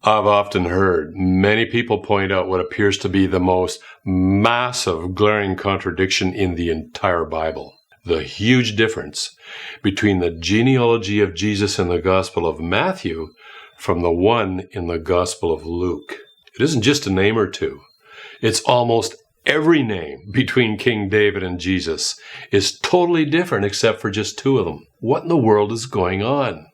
I've often heard many people point out what appears to be the most massive, glaring contradiction in the entire Bible. The huge difference between the genealogy of Jesus in the Gospel of Matthew from the one in the Gospel of Luke. It isn't just a name or two. It's almost every name between King David and Jesus is totally different except for just two of them. What in the world is going on?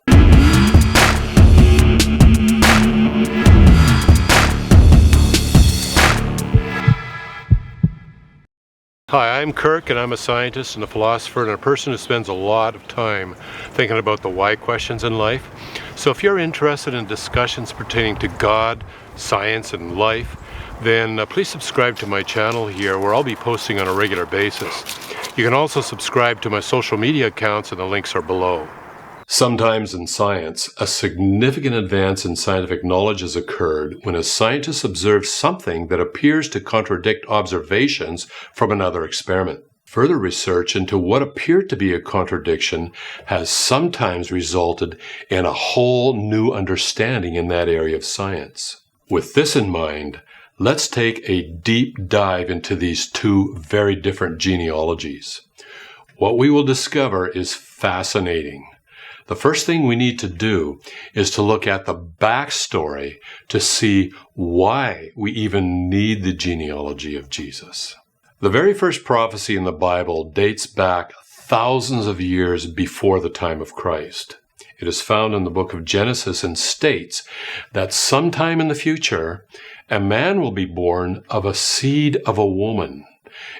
Hi, I'm Kirk, and I'm a scientist and a philosopher and a person who spends a lot of time thinking about the why questions in life. So if you're interested in discussions pertaining to God, science, and life, then please subscribe to my channel here where I'll be posting on a regular basis. You can also subscribe to my social media accounts, and the links are below. Sometimes in science, a significant advance in scientific knowledge has occurred when a scientist observes something that appears to contradict observations from another experiment. Further research into what appeared to be a contradiction has sometimes resulted in a whole new understanding in that area of science. With this in mind, let's take a deep dive into these two very different genealogies. What we will discover is fascinating. The first thing we need to do is to look at the backstory to see why we even need the genealogy of Jesus. The very first prophecy in the Bible dates back thousands of years before the time of Christ. It is found in the book of Genesis and states that sometime in the future, a man will be born of a seed of a woman,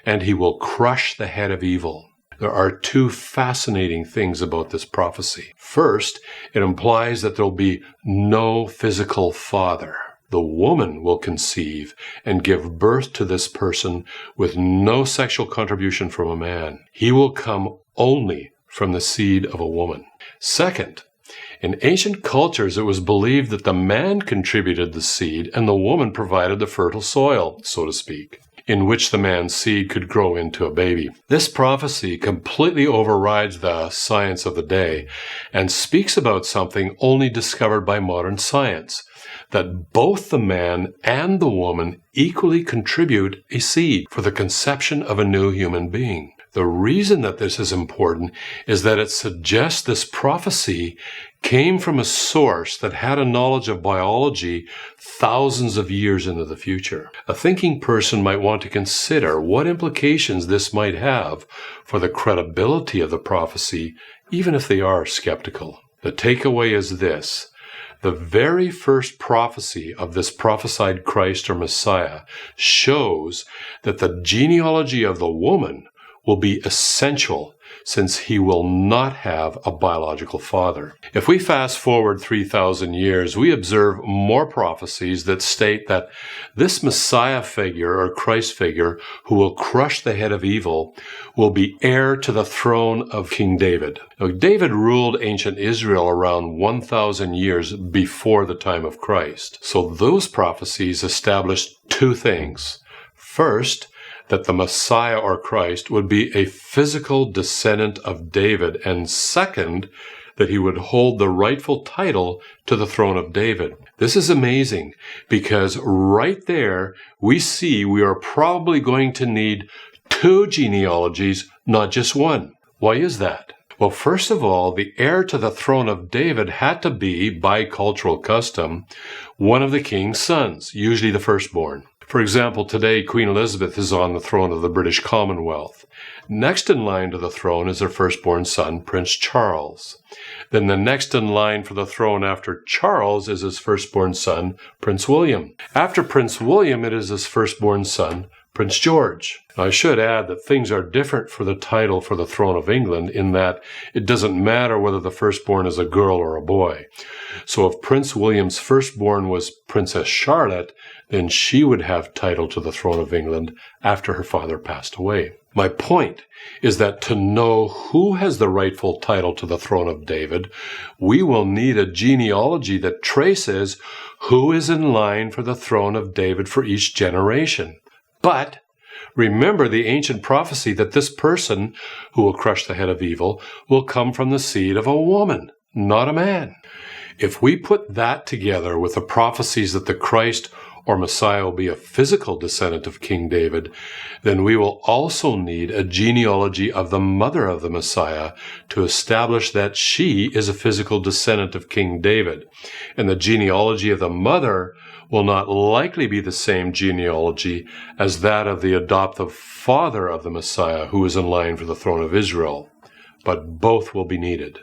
and he will crush the head of evil. There are two fascinating things about this prophecy. First, it implies that there will be no physical father. The woman will conceive and give birth to this person with no sexual contribution from a man. He will come only from the seed of a woman. Second, in ancient cultures, it was believed that the man contributed the seed and the woman provided the fertile soil, so to speak, in which the man's seed could grow into a baby. This prophecy completely overrides the science of the day and speaks about something only discovered by modern science, that both the man and the woman equally contribute a seed for the conception of a new human being. The reason that this is important is that it suggests this prophecy came from a source that had a knowledge of biology thousands of years into the future. A thinking person might want to consider what implications this might have for the credibility of the prophecy, even if they are skeptical. The takeaway is this. The very first prophecy of this prophesied Christ or Messiah shows that the genealogy of the woman will be essential since he will not have a biological father. If we fast forward 3,000 years, we observe more prophecies that state that this Messiah figure or Christ figure who will crush the head of evil will be heir to the throne of King David. Now, David ruled ancient Israel around 1,000 years before the time of Christ. So those prophecies established two things. First, that the Messiah or Christ would be a physical descendant of David, and second, that he would hold the rightful title to the throne of David. This is amazing because right there we see we are probably going to need two genealogies, not just one. Why is that? Well, first of all, the heir to the throne of David had to be, by cultural custom, one of the king's sons, usually the firstborn. For example, today Queen Elizabeth is on the throne of the British Commonwealth. Next in line to the throne is her firstborn son, Prince Charles. Then the next in line for the throne after Charles is his firstborn son, Prince William. After Prince William, it is his firstborn son, Prince George. Now, I should add that things are different for the title for the throne of England in that it doesn't matter whether the firstborn is a girl or a boy. So if Prince William's firstborn was Princess Charlotte, then she would have title to the throne of England after her father passed away. My point is that to know who has the rightful title to the throne of David, we will need a genealogy that traces who is in line for the throne of David for each generation. But remember the ancient prophecy that this person who will crush the head of evil will come from the seed of a woman, not a man. If we put that together with the prophecies that the Christ or Messiah will be a physical descendant of King David, then we will also need a genealogy of the mother of the Messiah to establish that she is a physical descendant of King David. And the genealogy of the mother will not likely be the same genealogy as that of the adoptive father of the Messiah who is in line for the throne of Israel. But both will be needed.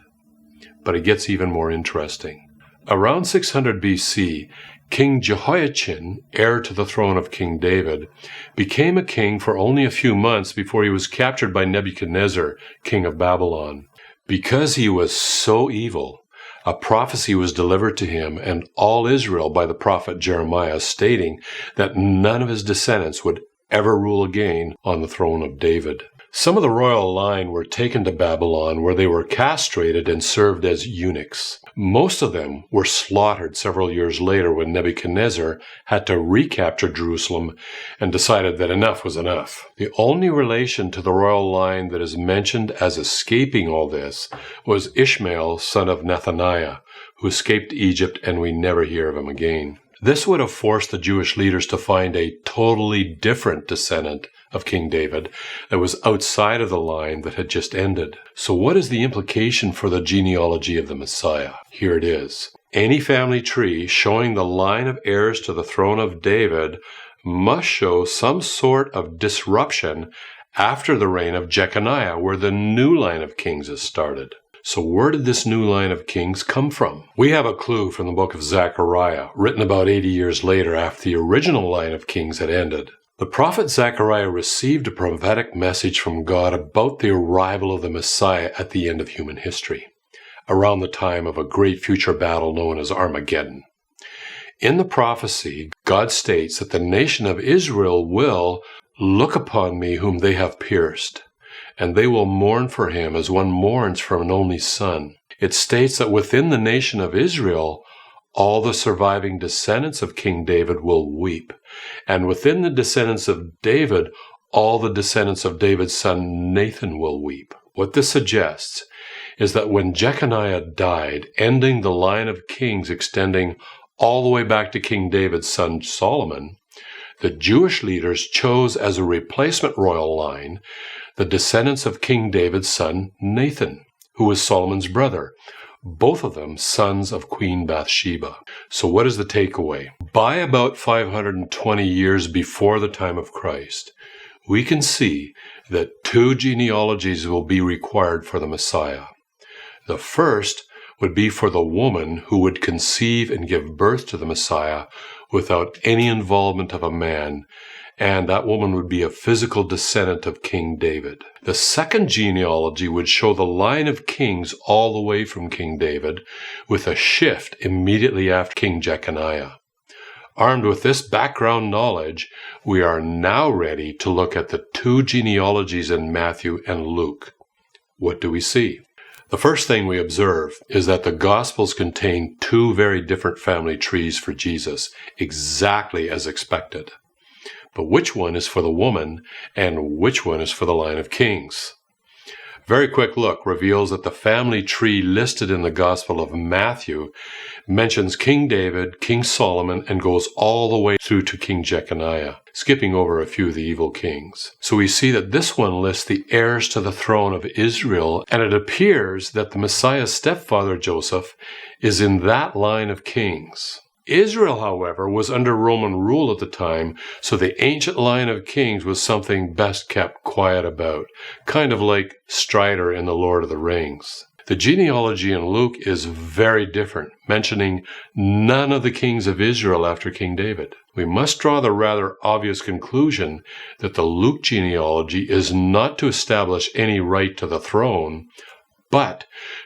But it gets even more interesting. Around 600 BC, King Jehoiachin, heir to the throne of King David, became a king for only a few months before he was captured by Nebuchadnezzar, king of Babylon. Because he was so evil, a prophecy was delivered to him and all Israel by the prophet Jeremiah, stating that none of his descendants would ever rule again on the throne of David. Some of the royal line were taken to Babylon, where they were castrated and served as eunuchs. Most of them were slaughtered several years later when Nebuchadnezzar had to recapture Jerusalem and decided that enough was enough. The only relation to the royal line that is mentioned as escaping all this was Ishmael, son of Nethaniah, who escaped Egypt, and we never hear of him again. This would have forced the Jewish leaders to find a totally different descendant of King David that was outside of the line that had just ended. So what is the implication for the genealogy of the Messiah? Here it is. Any family tree showing the line of heirs to the throne of David must show some sort of disruption after the reign of Jeconiah, where the new line of kings is started. So where did this new line of kings come from? We have a clue from the book of Zechariah, written about 80 years later after the original line of kings had ended. The prophet Zechariah received a prophetic message from God about the arrival of the Messiah at the end of human history, around the time of a great future battle known as Armageddon. In the prophecy, God states that the nation of Israel will look upon me whom they have pierced, and they will mourn for him as one mourns for an only son. It states that within the nation of Israel, all the surviving descendants of King David will weep, and within the descendants of David, all the descendants of David's son Nathan will weep. What this suggests is that when Jeconiah died, ending the line of kings extending all the way back to King David's son Solomon, the Jewish leaders chose as a replacement royal line the descendants of King David's son Nathan, who was Solomon's brother, both of them sons of Queen Bathsheba. So what is the takeaway? By about 520 years before the time of Christ, we can see that two genealogies will be required for the Messiah. The first would be for the woman who would conceive and give birth to the Messiah without any involvement of a man, and that woman would be a physical descendant of King David. The second genealogy would show the line of kings all the way from King David, with a shift immediately after King Jeconiah. Armed with this background knowledge, we are now ready to look at the two genealogies in Matthew and Luke. What do we see? The first thing we observe is that the Gospels contain two very different family trees for Jesus, exactly as expected. But which one is for the woman, and which one is for the line of kings? Very quick look reveals that the family tree listed in the Gospel of Matthew mentions King David, King Solomon, and goes all the way through to King Jeconiah, skipping over a few of the evil kings. So we see that this one lists the heirs to the throne of Israel, and it appears that the Messiah's stepfather Joseph is in that line of kings. Israel, however, was under Roman rule at the time, so the ancient line of kings was something best kept quiet about, kind of like Strider in The Lord of the Rings. The genealogy in Luke is very different, mentioning none of the kings of Israel after King David. We must draw the rather obvious conclusion that the Luke genealogy is not to establish any right to the throne, but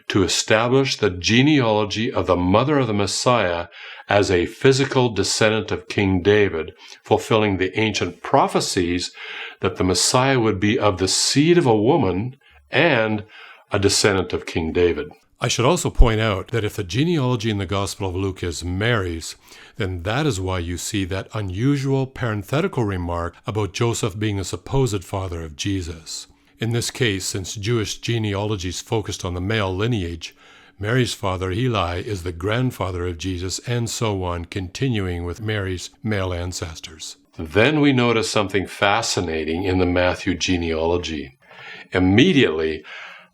to establish the genealogy of the mother of the Messiah as a physical descendant of King David, fulfilling the ancient prophecies that the Messiah would be of the seed of a woman and a descendant of King David. I should also point out that if the genealogy in the Gospel of Luke is Mary's, then that is why you see that unusual parenthetical remark about Joseph being the supposed father of Jesus. In this case, since Jewish genealogies focused on the male lineage, Mary's father, Eli, is the grandfather of Jesus, and so on, continuing with Mary's male ancestors. Then we notice something fascinating in the Matthew genealogy. Immediately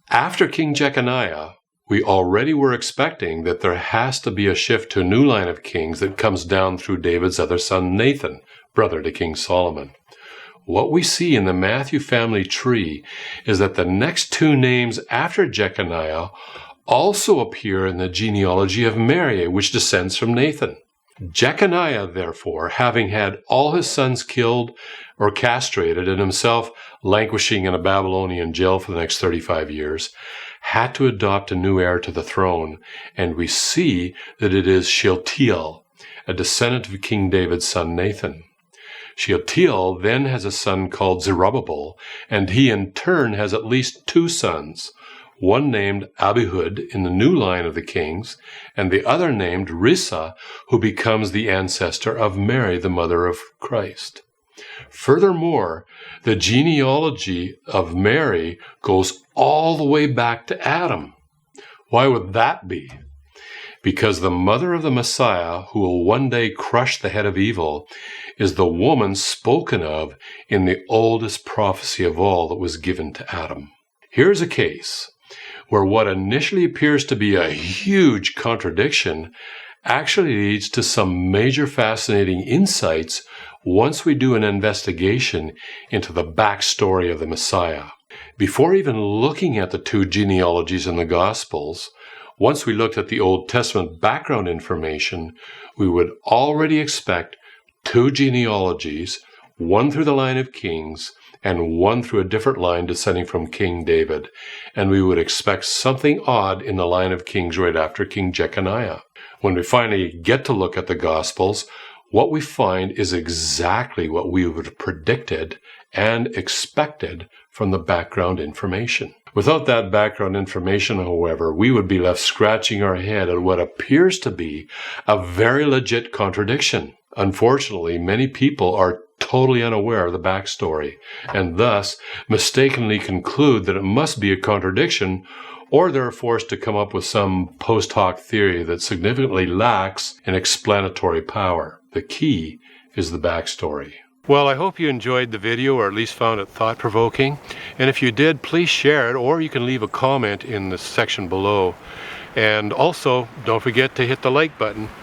after King Jeconiah, we already were expecting that there has to be a shift to a new line of kings that comes down through David's other son, Nathan, brother to King Solomon. What we see in the Matthew family tree is that the next two names after Jeconiah also appear in the genealogy of Mary, which descends from Nathan. Jeconiah, therefore, having had all his sons killed or castrated and himself languishing in a Babylonian jail for the next 35 years, had to adopt a new heir to the throne, and we see that it is Shealtiel, a descendant of King David's son Nathan. Shealtiel then has a son called Zerubbabel, and he in turn has at least two sons, one named Abihud in the new line of the kings, and the other named Rissa, who becomes the ancestor of Mary, the mother of Christ. Furthermore, the genealogy of Mary goes all the way back to Adam. Why would that be? Because the mother of the Messiah, who will one day crush the head of evil, is the woman spoken of in the oldest prophecy of all that was given to Adam. Here's a case where what initially appears to be a huge contradiction actually leads to some major fascinating insights once we do an investigation into the backstory of the Messiah. Before even looking at the two genealogies in the Gospels, once we looked at the Old Testament background information, we would already expect two genealogies, one through the line of kings and one through a different line descending from King David. And we would expect something odd in the line of kings right after King Jeconiah. When we finally get to look at the Gospels, what we find is exactly what we would have predicted and expected from the background information. Without that background information, however, we would be left scratching our head at what appears to be a very legit contradiction. Unfortunately, many people are totally unaware of the backstory, and thus mistakenly conclude that it must be a contradiction, or they're forced to come up with some post hoc theory that significantly lacks in explanatory power. The key is the backstory. Well, I hope you enjoyed the video, or at least found it thought-provoking. And if you did, please share it, or you can leave a comment in the section below. And also, don't forget to hit the like button.